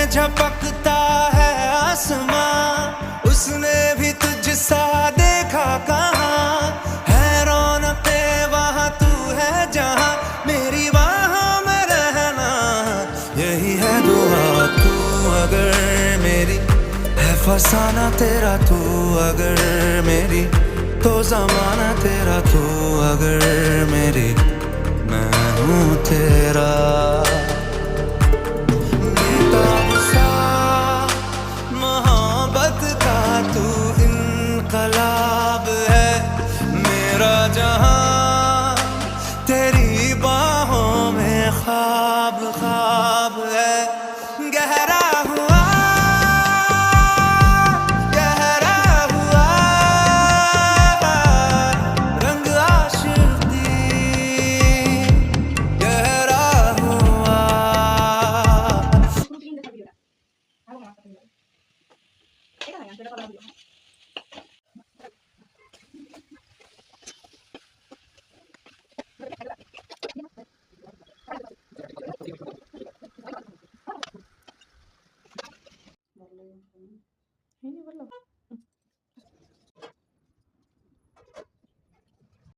में झपकता है आसमां, उसने भी तुझसा देखा कहाँ। है रौनके वहाँ तू है जहाँ, मेरी बाहों में रहना यही है दुआ। तू अगर मेरी है फसाना तेरा, तू अगर मेरी तो ज़माना तेरा, तू अगर मेरी मैं हूँ तेरा। बेताब सा मोहब्बत का तू इनकलाब है, मेरा जहां तेरी बाहों में ख्वाब ख्वाब है। गहरा हुआ गहरा हुआ रंग आशिकी, गहरा हुआ। Ini belum.